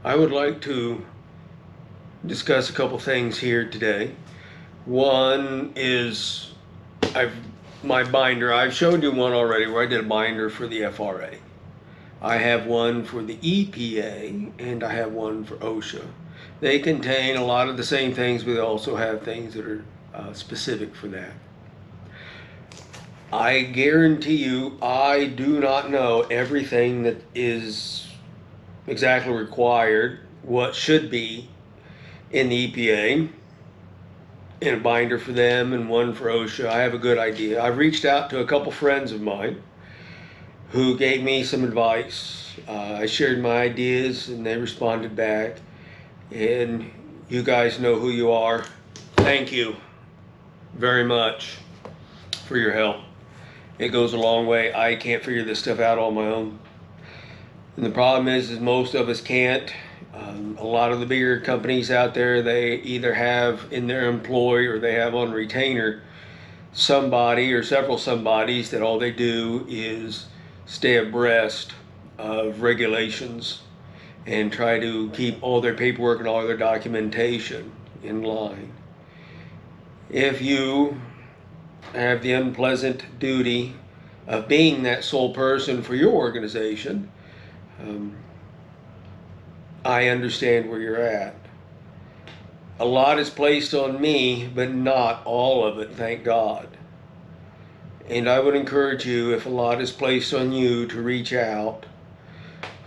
I would like to discuss a couple things here today. One is I've my binder. I've showed you one already where I did a binder for the FRA. I have one for the EPA and I have one for OSHA. They contain a lot of the same things, but they also have things that are specific for that. I guarantee you, I do not know everything that is exactly required, what should be in the EPA, in a binder for them and one for OSHA. I have a good idea. I've reached out to a couple friends of mine who gave me some advice. I shared my ideas and they responded back. And you guys know who you are. Thank you very much for your help. It goes a long way. I can't figure this stuff out on my own. And the problem is most of us can't. A lot of the bigger companies out there, they either have in their employ or they have on retainer somebody or several somebodies that all they do is stay abreast of regulations and try to keep all their paperwork and all their documentation in line. If you have the unpleasant duty of being that sole person for your organization, I understand where you're at. A lot is placed on me, but not all of it, thank God. And I would encourage you, if a lot is placed on you, to reach out,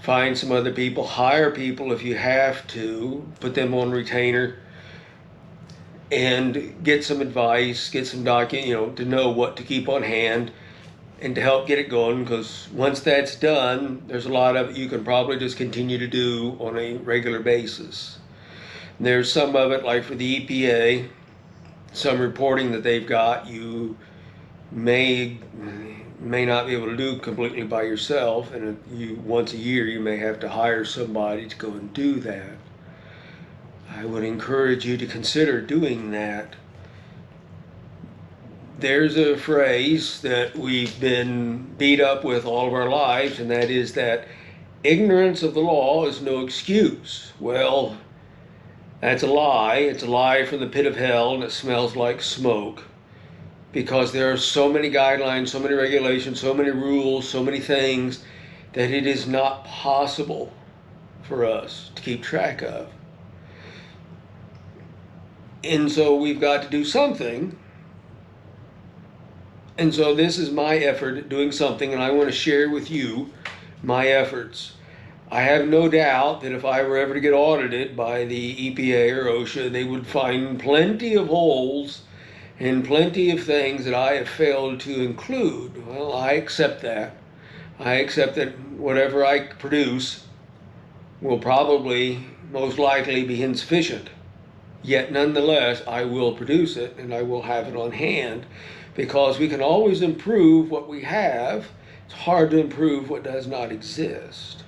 find some other people, hire people if you have to, put them on retainer, and get some advice, get some to know what to keep on hand and to help get it going, because once that's done, there's a lot of it you can probably just continue to do on a regular basis. And there's some of it, like for the EPA, some reporting that they've got, you may not be able to do completely by yourself, and once a year you may have to hire somebody to go and do that. I would encourage you to consider doing that. There's a phrase that we've been beat up with all of our lives, and that is that ignorance of the law is no excuse. Well, that's a lie. It's a lie from the pit of hell, and it smells like smoke, because there are so many guidelines, so many regulations, so many rules, so many things that it is not possible for us to keep track of. And so we've got to do something. And so this is my effort at doing something, and I want to share with you my efforts. I have no doubt that if I were ever to get audited by the EPA or OSHA, they would find plenty of holes and plenty of things that I have failed to include. Well, I accept that. I accept that whatever I produce will probably, most likely, be insufficient. Yet nonetheless, I will produce it and I will have it on hand, because we can always improve what we have. It's hard to improve what does not exist.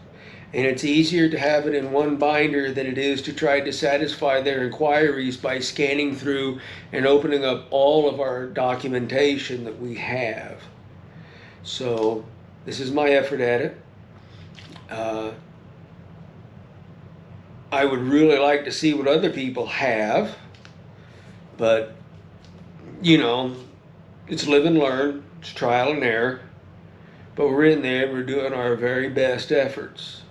And it's easier to have it in one binder than it is to try to satisfy their inquiries by scanning through and opening up all of our documentation that we have. So this is my effort at it. I would really like to see what other people have, but it's live and learn, it's trial and error, but we're in there, we're doing our very best efforts.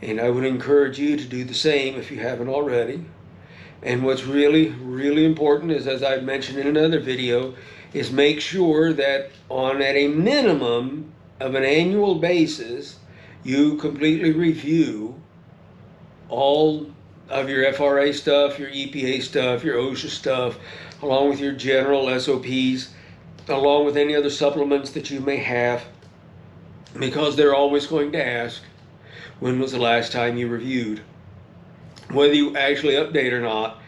And I would encourage you to do the same if you haven't already. And what's really, really important is, as I've mentioned in another video, is make sure that at a minimum of an annual basis, you completely review all of your FRA stuff, your EPA stuff, your OSHA stuff, along with your general SOPs, along with any other supplements that you may have, because they're always going to ask, when was the last time you reviewed? Whether you actually update or not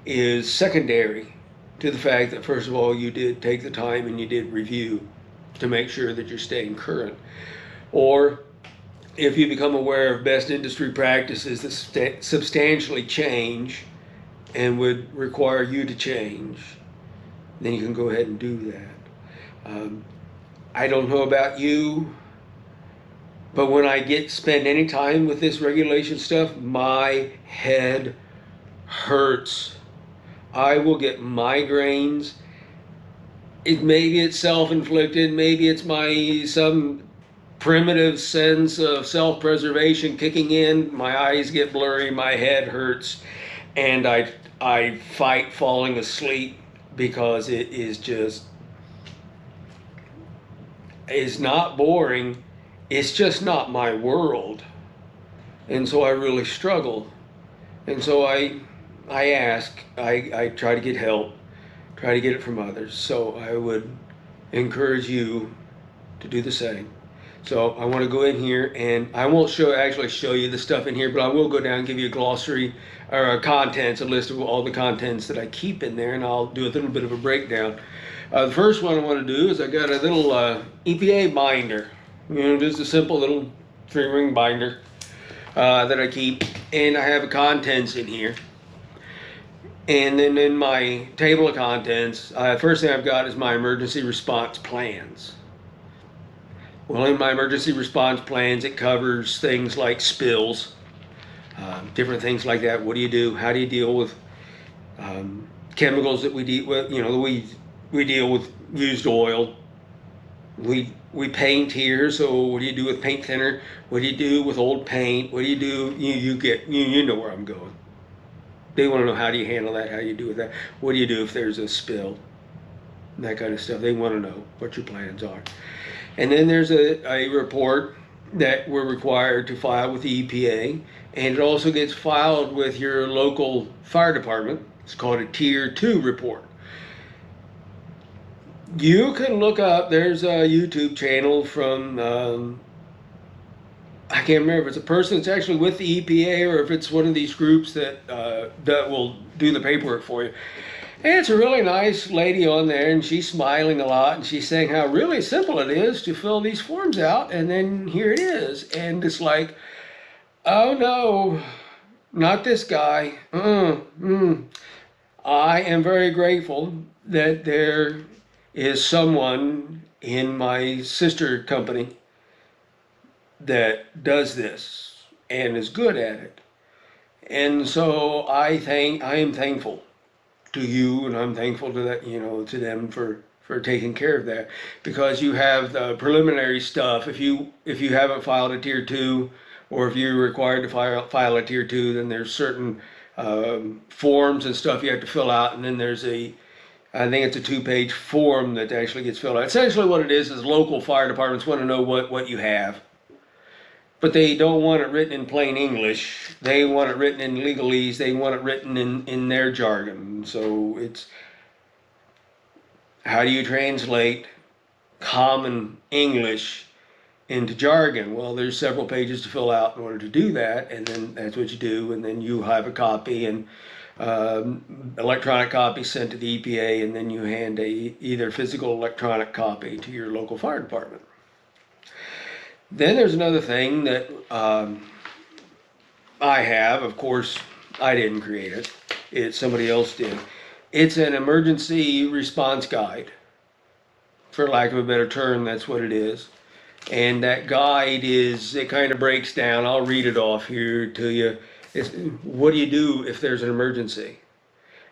is secondary to the fact that, first of all, you did take the time and you did review to make sure that you're staying current. Or if you become aware of best industry practices that substantially change and would require you to change, then you can go ahead and do that. I don't know about you, But when I spend any time with this regulation stuff, my head hurts. I will get migraines. Maybe it's self-inflicted, maybe it's some primitive sense of self-preservation kicking in. My eyes get blurry, my head hurts, and I fight falling asleep because it is just, it's not boring. It's just not my world. And so I really struggle. And so I ask, I try to get help, try to get it from others. So I would encourage you to do the same. So I want to go in here, and I won't actually show you the stuff in here, but I will go down and give you a glossary or a list of all the contents that I keep in there, and I'll do a little bit of a breakdown. The first one I want to do is I got a little EPA binder, just a simple little 3-ring binder that I keep, and I have the contents in here. And then in my table of contents, first thing I've got is my emergency response plans. Well, in my emergency response plans, it covers things like spills, different things like that. What do you do? How do you deal with chemicals that we deal with? We deal with used oil. We paint here, so what do you do with paint thinner? What do you do with old paint? What do you do? You know where I'm going. They want to know, how do you handle that? How do you do with that? What do you do if there's a spill? That kind of stuff. They want to know what your plans are. And then there's a report that we're required to file with the EPA, and it also gets filed with your local fire department. It's called a Tier 2 report. You can look up, there's a YouTube channel from, I can't remember if it's a person that's actually with the EPA or if it's one of these groups that will do the paperwork for you. And it's a really nice lady on there, and she's smiling a lot, and she's saying how really simple it is to fill these forms out, and then here it is. And it's like, oh no, not this guy. I am very grateful that there is someone in my sister company that does this and is good at it. And so I am thankful to you, and I'm thankful to that, to them for taking care of that, because you have the preliminary stuff. If you haven't filed a Tier 2, or if you're required to file a Tier 2, then there's certain forms and stuff you have to fill out, and then there's I think it's a 2-page form that actually gets filled out. Essentially what it is local fire departments want to know what you have. But they don't want it written in plain English. They want it written in legalese. They want it written in their jargon. So it's, how do you translate common English into jargon? Well, there's several pages to fill out in order to do that, and then that's what you do, and then you have a copy, and electronic copy sent to the EPA, and then you hand either physical or electronic copy to your local fire department. Then there's another thing that I have. Of course, I didn't create it. Somebody else did. It's an emergency response guide. For lack of a better term, that's what it is. And that guide it kind of breaks down. I'll read it off here to you. What do you do if there's an emergency?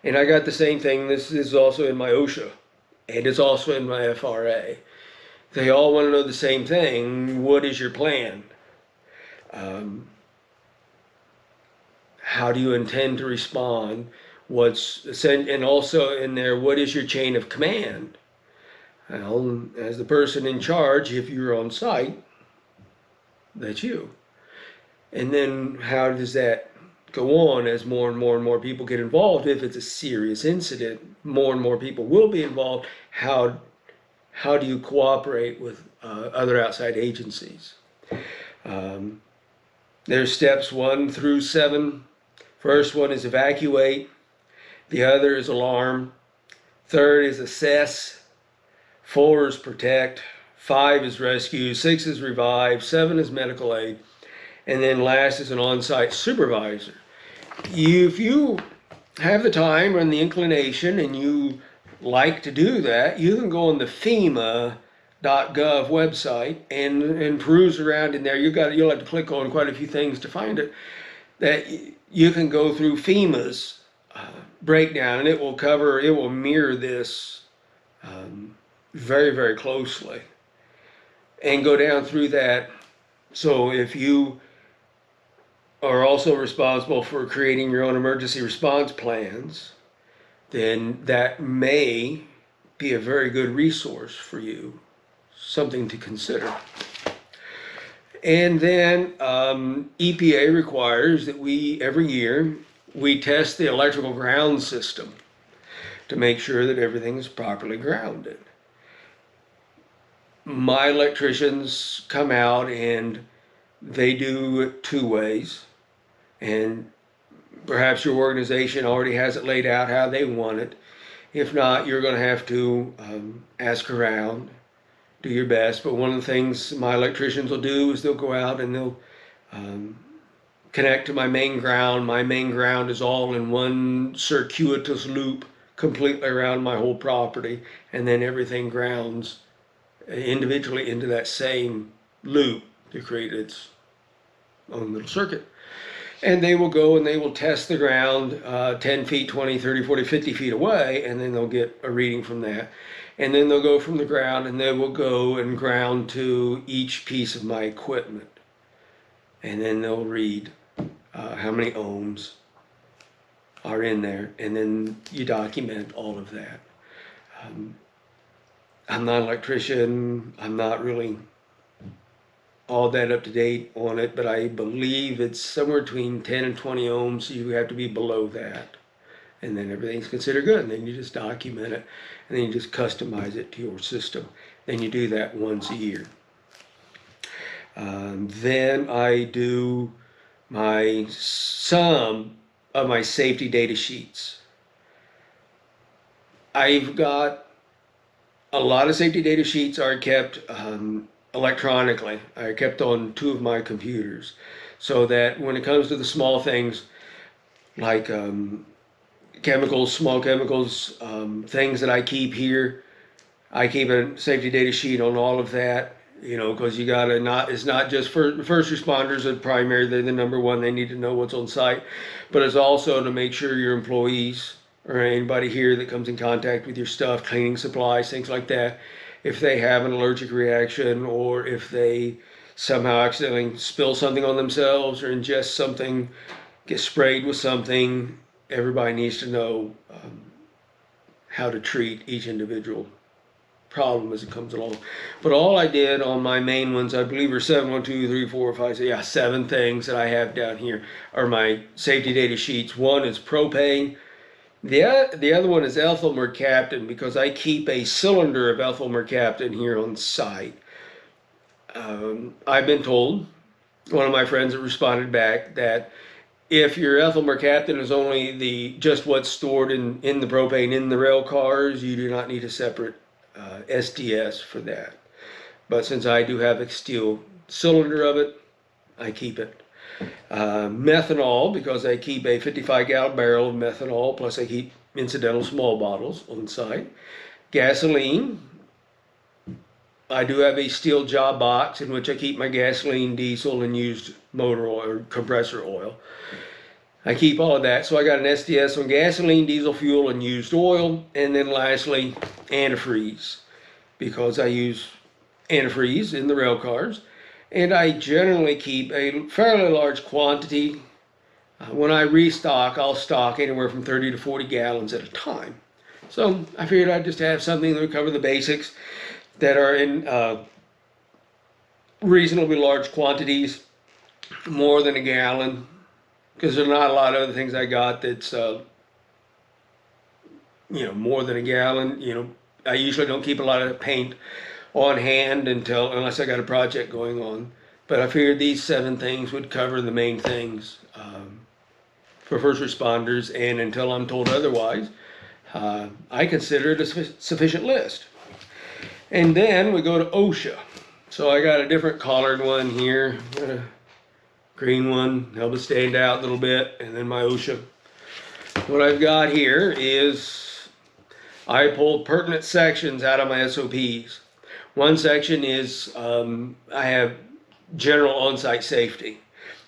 And I got the same thing. This is also in my OSHA, and it's also in my FRA. They all want to know the same thing. What is your plan? How do you intend to respond? And also in there, what is your chain of command? Well, as the person in charge, if you're on site, that's you. And then how does that go on as more and more and more people get involved? If it's a serious incident, more and more people will be involved. How do you cooperate with other outside agencies? There's steps 1 through 7. First one is evacuate. The other is alarm. Third is assess. 4 is protect. 5 is rescue. 6 is revive. 7 is medical aid. And then last is an on-site supervisor. If you have the time and the inclination and you like to do that, you can go on the FEMA .gov website and peruse around in there. You'll have to click on quite a few things to find it. That you can go through FEMA's breakdown, and it will mirror this very, very closely, and go down through that. So if you are also responsible for creating your own emergency response plans, then that may be a very good resource for you, something to consider. And then EPA requires that every year, we test the electrical ground system to make sure that everything is properly grounded. My electricians come out and they do it two ways, and perhaps your organization already has it laid out how they want it. If not, you're going to have to ask around, do your best. But one of the things my electricians will do is they'll go out and they'll connect to my main ground. My main ground is all in one circuitous loop completely around my whole property, and then everything grounds individually into that same loop to create its own little circuit. And they will go and they will test the ground 10 feet, 20, 30, 40, 50 feet away, and then they'll get a reading from that. And then they'll go from the ground and they will go and ground to each piece of my equipment. And then they'll read how many ohms are in there, and then you document all of that. I'm not an electrician, I'm not really all that up to date on it, but I believe it's somewhere between 10 and 20 ohms, so you have to be below that. And then everything's considered good, and then you just document it, and then you just customize it to your system. Then you do that once a year. Then I do some of my safety data sheets. I've got a lot of safety data sheets are kept electronically. I kept on 2 of my computers, so that when it comes to the small things like chemicals, small chemicals, things that I keep here, I keep a safety data sheet on all of that. You know, because you gotta it's not just for first responders are primary, they're the number one, they need to know what's on site, but it's also to make sure your employees or anybody here that comes in contact with your stuff, cleaning supplies, things like that, if they have an allergic reaction or if they somehow accidentally spill something on themselves or ingest something, get sprayed with something, everybody needs to know how to treat each individual problem as it comes along. But all I did on my main ones, I believe are 7, 1, 2, 3, 4, 5, 6, yeah, 7 things that I have down here are my safety data sheets. One is propane. The other one is ethyl mercaptan, because I keep a cylinder of ethyl mercaptan here on site. I've been told, one of my friends that responded back, that if your ethyl mercaptan is only just what's stored in the propane in the rail cars, you do not need a separate SDS for that. But since I do have a steel cylinder of it, I keep it. Methanol, because I keep a 55-gallon barrel of methanol, plus I keep incidental small bottles on site. Gasoline, I do have a steel job box in which I keep my gasoline, diesel, and used motor oil or compressor oil. I keep all of that. So I got an SDS on gasoline, diesel fuel, and used oil. And then lastly, antifreeze, because I use antifreeze in the rail cars. And I generally keep a fairly large quantity. When I restock, I'll stock anywhere from 30 to 40 gallons at a time. So I figured I'd just have something that would cover the basics that are in reasonably large quantities, more than a gallon, because there's not a lot of other things I got that's more than a gallon. I usually don't keep a lot of paint on hand unless I got a project going on. But I figured these 7 things would cover the main things for first responders, and until I'm told otherwise, I consider it a sufficient list. And then we go to OSHA. So I got a different colored one here, got a green one, help it stand out a little bit, and then my OSHA. What I've got here is I pulled pertinent sections out of my SOPs. One section is I have general on-site safety.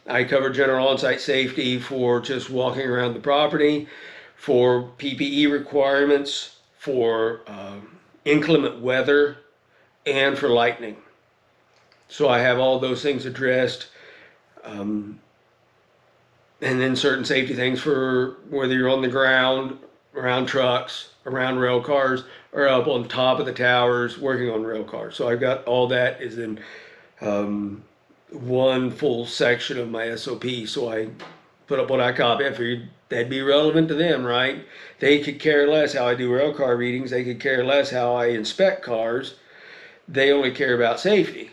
I cover general on-site safety for just walking around the property, for PPE requirements, for inclement weather, and for lightning. So I have all those things addressed. Um, and then certain safety things for whether you're on the ground, around trucks, around rail cars, or up on top of the towers working on rail cars. So I've got all that is in one full section of my SOP. So I put up what I copy. I figured that'd be relevant to them, right? They could care less how I do rail car readings. They could care less how I inspect cars. They only care about safety.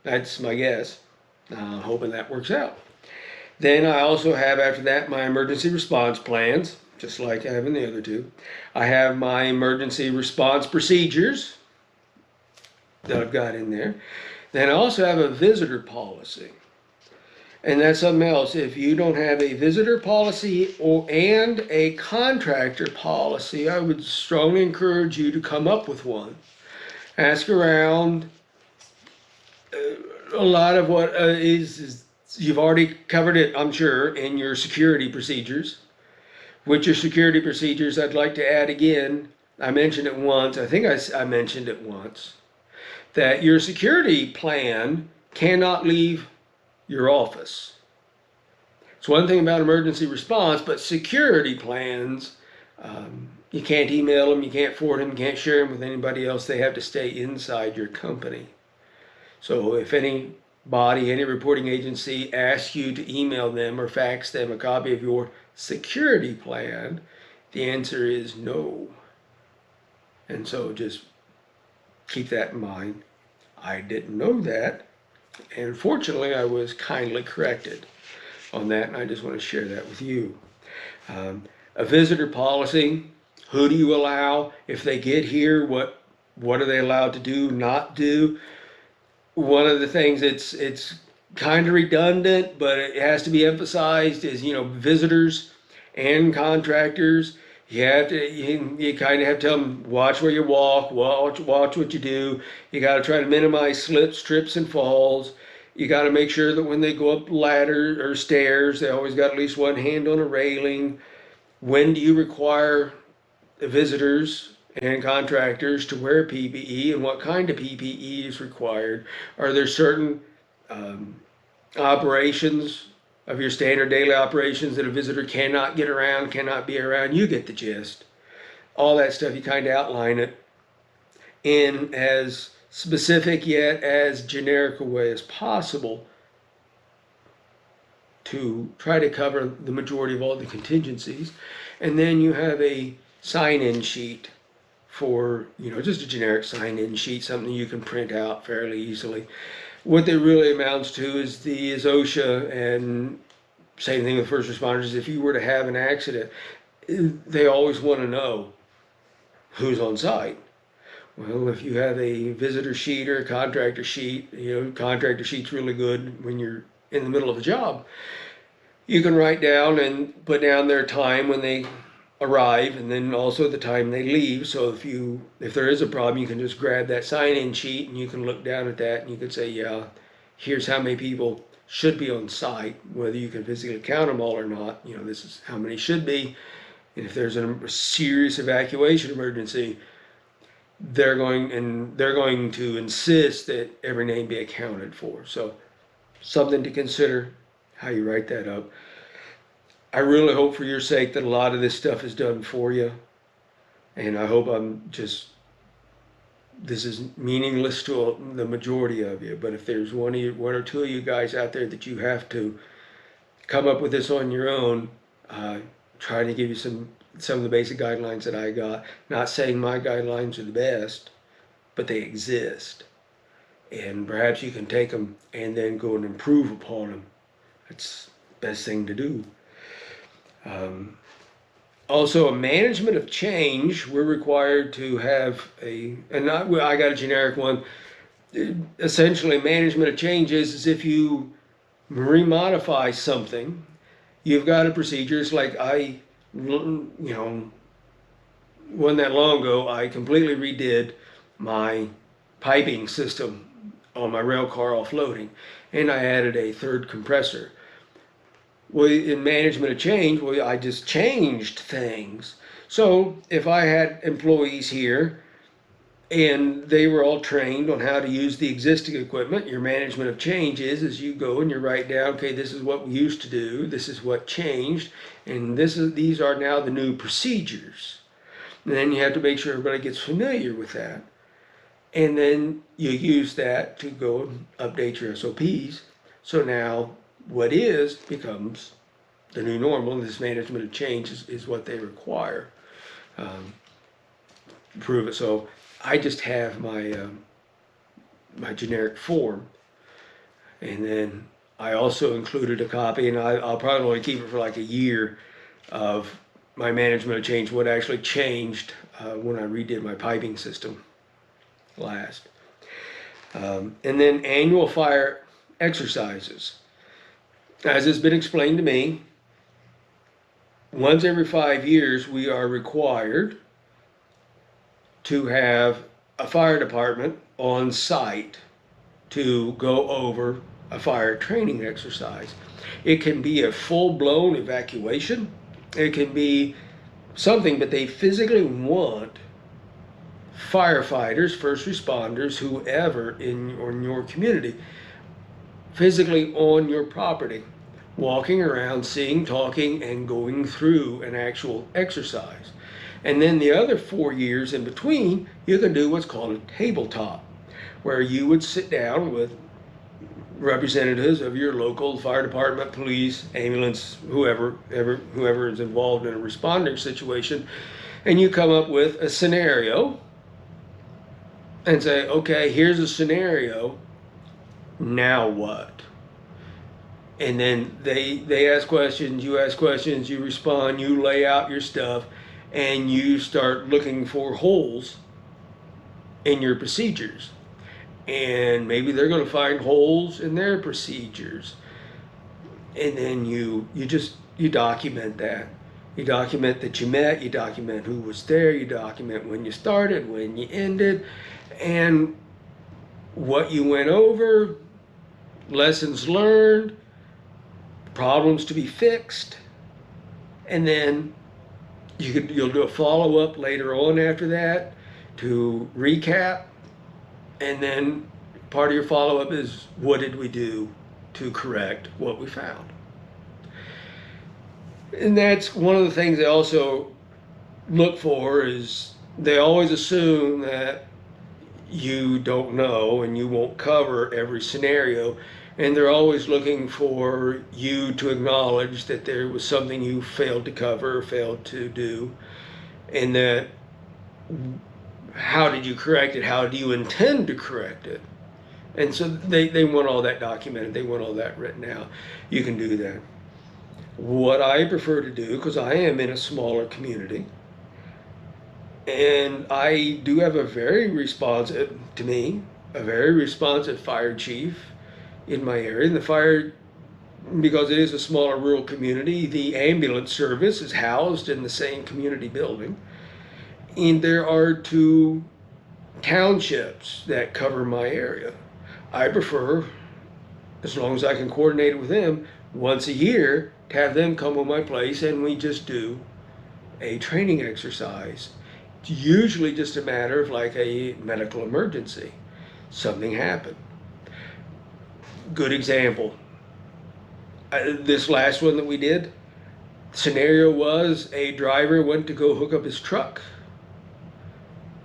That's my guess. Hoping that works out. Then I also have, after that, my emergency response plans, just like I have in the other two. I have my emergency response procedures that I've got in there. Then I also have a visitor policy. And that's something else. If you don't have a visitor policy and a contractor policy, I would strongly encourage you to come up with one. Ask around. A lot of what is you've already covered it, I'm sure, in your security procedures. With your security procedures, I'd like to add again, I mentioned it once, I think I mentioned it once, that your security plan cannot leave your office. It's one thing about emergency response, but security plans, you can't email them, you can't forward them, you can't share them with anybody else. They have to stay inside your company. So if anybody, any reporting agency asks you to email them or fax them a copy of your security plan, the answer is no. And so just keep that in mind. I didn't know that, and fortunately I was kindly corrected on that, and I just want to share that with you. A visitor policy, who do you allow? If they get here, what are they allowed to do, not do? One of the things it's kind of redundant, but it has to be emphasized is, visitors and contractors, you kind of have to tell them, watch where you walk, watch what you do. You got to try to minimize slips, trips, and falls. You got to make sure that when they go up ladders or stairs, they always got at least one hand on a railing. When do you require the visitors and contractors to wear PPE, and what kind of PPE is required? Are there certain operations of your standard daily operations that a visitor cannot get around, cannot be around? You get the gist. All that stuff, you kind of outline it in as specific yet as generic a way as possible to try to cover the majority of all the contingencies. And then you have a sign-in sheet for, just a generic sign-in sheet, something you can print out fairly easily. What that really amounts to is OSHA, and same thing with first responders. If you were to have an accident, they always want to know who's on site. Well, if you have a visitor sheet or a contractor sheet, contractor sheet's really good when you're in the middle of a job. You can write down and put down their time when they arrive, and then also the time they leave. So if there is a problem, you can just grab that sign-in sheet and you can look down at that and you can say, yeah, here's how many people should be on site, whether you can physically count them all or not. This is how many should be. And if there's a serious evacuation emergency, they're going to insist that every name be accounted for. So something to consider how you write that up. I really hope for your sake that a lot of this stuff is done for you. And I hope this is meaningless to the majority of you. But if there's one or two of you guys out there that you have to come up with this on your own, trying to give you some of the basic guidelines that I got. Not saying my guidelines are the best, but they exist. And perhaps you can take them and then go and improve upon them. That's the best thing to do. Also, a management of change, we're required to have I got a generic one. Essentially, management of change is if you remodify something, you've got a procedure. It's like wasn't that long ago, I completely redid my piping system on my rail car offloading, and I added a third compressor. Well, in management of change, well, I just changed things. So if I had employees here and they were all trained on how to use the existing equipment, your management of change is you go and you write down, okay, this is what we used to do, this is what changed, and these are now the new procedures. And then you have to make sure everybody gets familiar with that. And then you use that to go and update your SOPs. So now what is becomes the new normal, and this management of change is what they require to prove it. So I just have my my generic form, and then I also included a copy, and I'll probably only keep it for like a year, of my management of change, what actually changed when I redid my piping system last. And then annual fire exercises. As has been explained to me, once every 5 years we are required to have a fire department on site to go over a fire training exercise. It can be a full-blown evacuation. It can be something that they physically want firefighters, first responders, whoever in your community, physically on your property, walking around, seeing, talking, and going through an actual exercise. And then the other 4 years in between, you can do what's called a tabletop, where you would sit down with representatives of your local fire department, police, ambulance, whoever is involved in a responding situation, and you come up with a scenario and say, okay, here's a scenario, now what? And then they ask questions, you ask questions, you respond, you lay out your stuff, and you start looking for holes in your procedures. And maybe they're going to find holes in their procedures. And then you document that. You document that you met, you document who was there, you document when you started, when you ended, and what you went over, lessons learned, problems to be fixed, and then you'll do a follow-up later on after that to recap, and then part of your follow-up is what did we do to correct what we found. And that's one of the things they also look for, is they always assume that you don't know and you won't cover every scenario, and they're always looking for you to acknowledge that there was something you failed to cover or failed to do, and that how did you correct it, how do you intend to correct it. And so they want all that documented, they want all that written out. You can do that. What I prefer to do, because I am in a smaller community, and I do have a very responsive fire chief in my area. And the fire, because it is a smaller rural community, the ambulance service is housed in the same community building. And there are 2 townships that cover my area. I prefer, as long as I can coordinate it with them, once a year to have them come to my place and we just do a training exercise. It's usually just a matter of like a medical emergency. Something happened. Good example. This last one that we did, scenario was a driver went to go hook up his truck,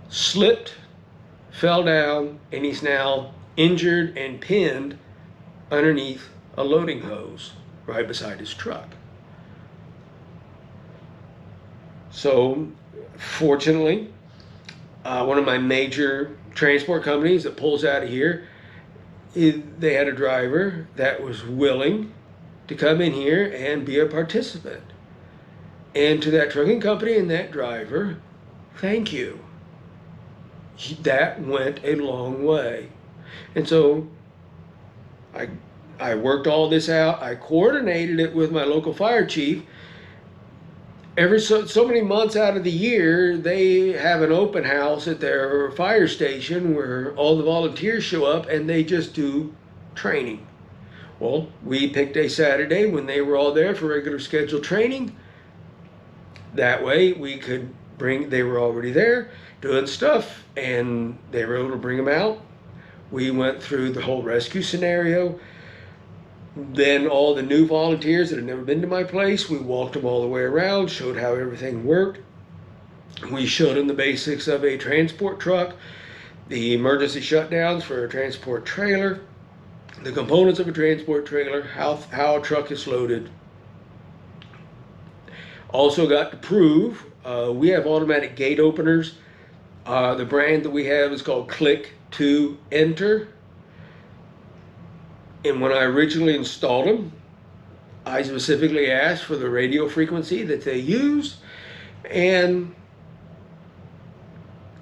slipped, fell down, and he's now injured and pinned underneath a loading hose right beside his truck. So fortunately, one of my major transport companies that pulls out of here, they had a driver that was willing to come in here and be a participant. And to that trucking company and that driver, thank you. That went a long way. And so I worked all this out. I coordinated it with my local fire chief, every so many months out of the year, they have an open house at their fire station where all the volunteers show up and they just do training. Well, we picked a Saturday when they were all there for regular scheduled training. That way we could they were already there doing stuff and they were able to bring them out. We went through the whole rescue scenario. Then all the new volunteers that had never been to my place, we walked them all the way around, showed how everything worked. We showed them the basics of a transport truck, the emergency shutdowns for a transport trailer, the components of a transport trailer, how a truck is loaded. Also got to prove we have automatic gate openers. The brand that we have is called Click to Enter. And when I originally installed them, I specifically asked for the radio frequency that they use, and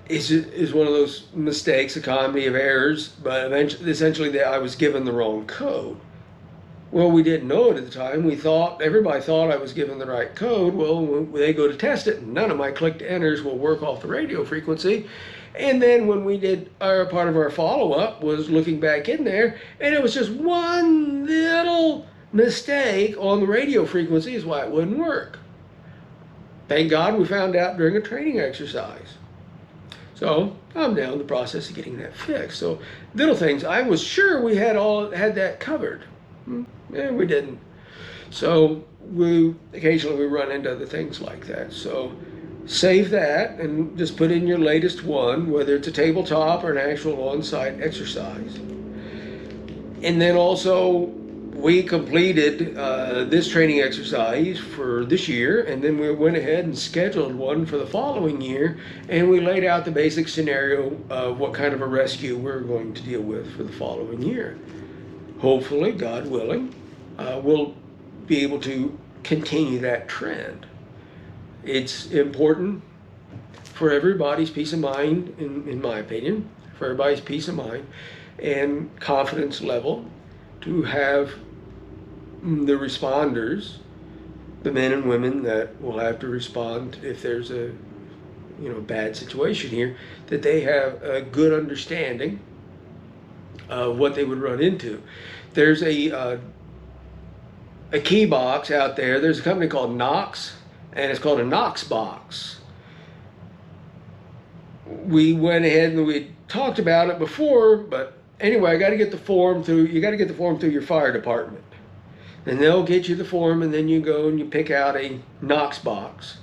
is one of those mistakes, a comedy of errors, but essentially I was given the wrong code. Well, we didn't know it at the time. Everybody thought I was given the right code. Well, when they go to test it, none of my click to enters will work off the radio frequency. And then when we did part of our follow-up was looking back in there, and it was just one little mistake on the radio frequency is why it wouldn't work. Thank God we found out during a training exercise. So I'm now in the process of getting that fixed. So little things, I was sure we had that covered. And we didn't. So occasionally we run into other things like that. So save that and just put in your latest one, whether it's a tabletop or an actual on-site exercise. And then also we completed this training exercise for this year, and then we went ahead and scheduled one for the following year, and we laid out the basic scenario of what kind of a rescue we're going to deal with for the following year. Hopefully, God willing, we'll be able to continue that trend. It's important for everybody's peace of mind, in my opinion, for everybody's peace of mind and confidence level to have the responders, the men and women that will have to respond if there's a bad situation here, that they have a good understanding of what they would run into. There's a key box out there. There's a company called Knox, and it's called a Knox box. We went ahead and we talked about it before, but anyway, you got to get the form through your fire department. And they'll get you the form, and then you go and you pick out a Knox box.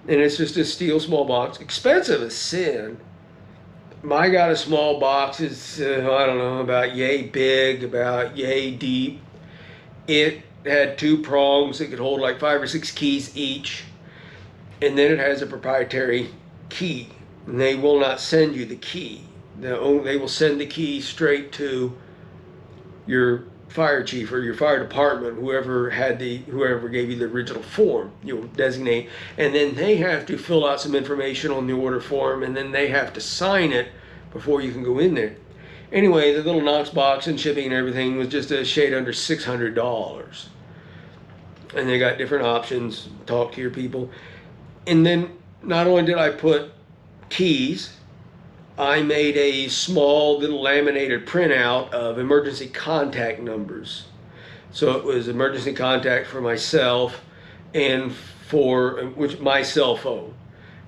And it's just a steel small box. Expensive as sin. I got a small box. It's, I don't know, about yay big, about yay deep. It had 2 prongs that could hold like 5 or 6 keys each. And then it has a proprietary key. And they will not send you the key. They will send the key straight to your fire chief or your fire department, whoever gave you the original form, you'll designate, and then they have to fill out some information on the order form, and then they have to sign it before you can go in there. Anyway, the little Knox box and shipping and everything was just a shade under $600. And they got different options, talk to your people. And then not only did I put keys, I made a small little laminated printout of emergency contact numbers. So it was emergency contact for myself and for my cell phone,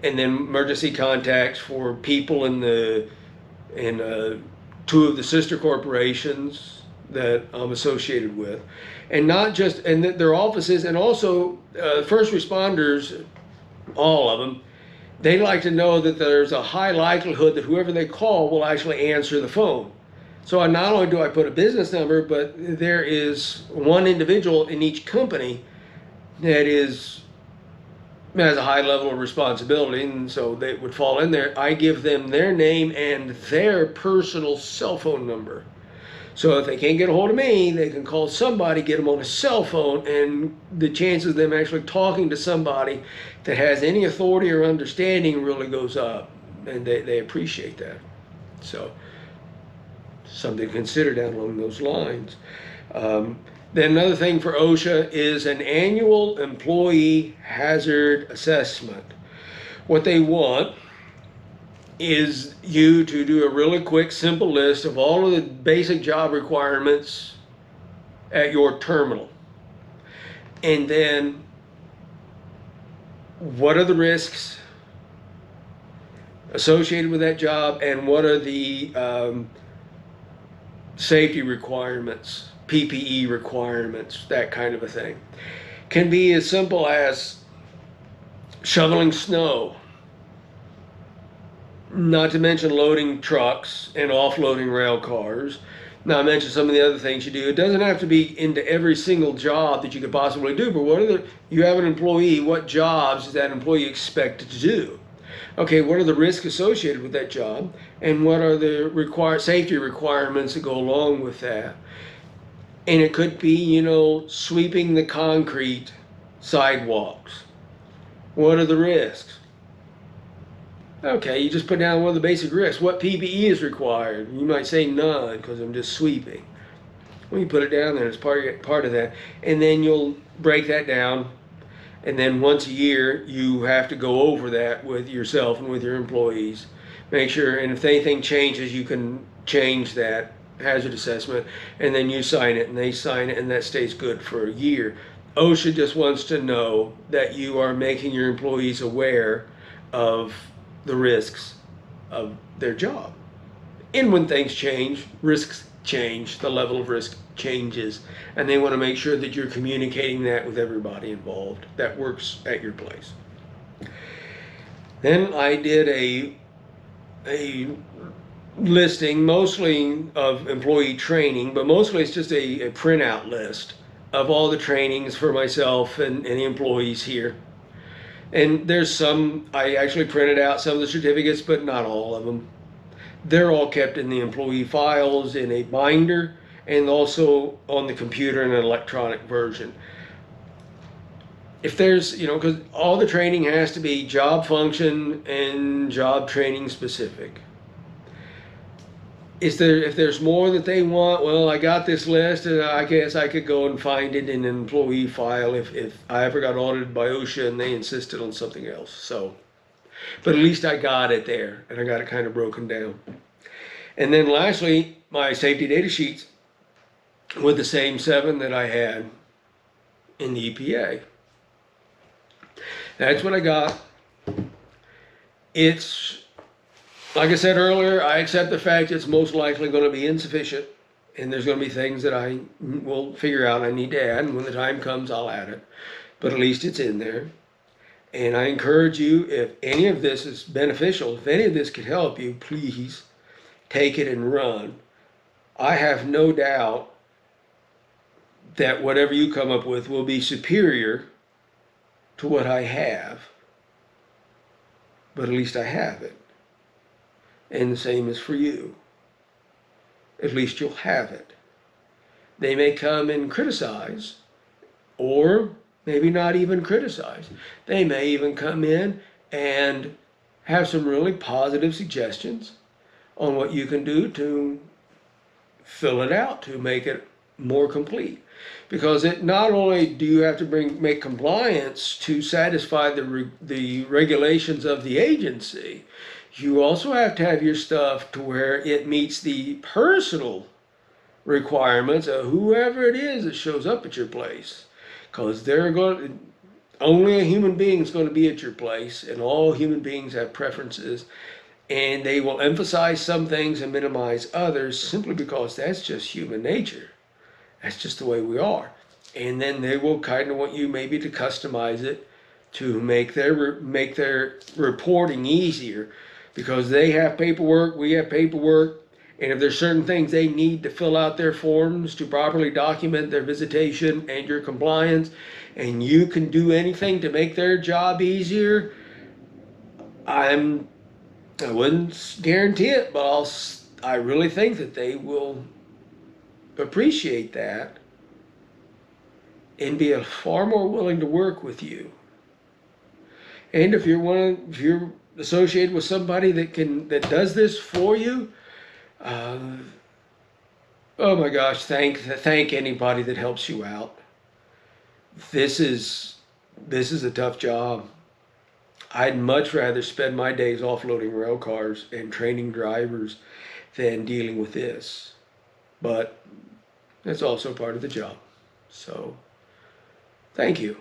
and then emergency contacts for people in 2 of the sister corporations that I'm associated with, and not just their offices, and also first responders, all of them. They like to know that there's a high likelihood that whoever they call will actually answer the phone. So not only do I put a business number, but there is one individual in each company that has a high level of responsibility, and so they would fall in there. I give them their name and their personal cell phone number. So if they can't get a hold of me, they can call somebody, get them on a cell phone, and the chances of them actually talking to somebody that has any authority or understanding really goes up, and they appreciate that. So something to consider down along those lines. Then another thing for OSHA is an annual employee hazard assessment. What they want is you to do a really quick, simple list of all of the basic job requirements at your terminal. And then what are the risks associated with that job, and what are the safety requirements, PPE requirements, that kind of a thing. Can be as simple as shoveling snow, not to mention loading trucks and offloading rail cars. Now, I mentioned some of the other things you do. It doesn't have to be into every single job that you could possibly do, but what are the, you have an employee, what jobs is that employee expected to do? Okay, what are the risks associated with that job, and what are the safety requirements that go along with that? And it could be, you know, sweeping the concrete sidewalks. What are the risks? Okay, you just put down one of the basic risks. What PPE is required? You might say none because I'm just sweeping. Well, you put it down there as part of that, and then you'll break that down. And then once a year, you have to go over that with yourself and with your employees. Make sure, and if anything changes, you can change that hazard assessment, and then you sign it, and they sign it, and that stays good for a year. OSHA just wants to know that you are making your employees aware of the risks of their job. And when things change, risks change, the level of risk changes, and they want to make sure that you're communicating that with everybody involved that works at your place. Then I did a listing, mostly of employee training, but mostly it's just a printout list of all the trainings for myself and the employees here. And there's some, I actually printed out some of the certificates, but not all of them. They're all kept in the employee files in a binder, and also on the computer in an electronic version. If there's, you know, because all the training has to be job function and job training specific. If there's more that they want, well, I got this list, and I guess I could go and find it in an employee file if I ever got audited by OSHA and they insisted on something else. So, but at least I got it there, and I got it kind of broken down. And then lastly, my safety data sheets with the same 7 that I had in the EPA. That's what I got. It's, like I said earlier, I accept the fact it's most likely going to be insufficient, and there's going to be things that I will figure out I need to add, and when the time comes, I'll add it. But at least it's in there. And I encourage you, if any of this is beneficial, if any of this could help you, please take it and run. I have no doubt that whatever you come up with will be superior to what I have, but at least I have it. And the same is for you. At least you'll have it. They may come and criticize, or maybe not even criticize. They may even come in and have some really positive suggestions on what you can do to fill it out, to make it more complete. Because it not only do you have to make compliance to satisfy the regulations of the agency, you also have to have your stuff to where it meets the personal requirements of whoever it is that shows up at your place. Because only a human being is going to be at your place, and all human beings have preferences, and they will emphasize some things and minimize others simply because that's just human nature. That's just the way we are. And then they will kind of want you maybe to customize it to make their reporting easier, because they have paperwork, we have paperwork, and if there's certain things they need to fill out their forms to properly document their visitation and your compliance, and you can do anything to make their job easier, I wouldn't guarantee it, but I really think that they will appreciate that and be far more willing to work with you. And if you're associated with somebody that does this for you, Oh my gosh, thank anybody that helps you out. This is this is a tough job. I'd much rather spend my days offloading rail cars and training drivers than dealing with this. But that's also part of the job. So, thank you.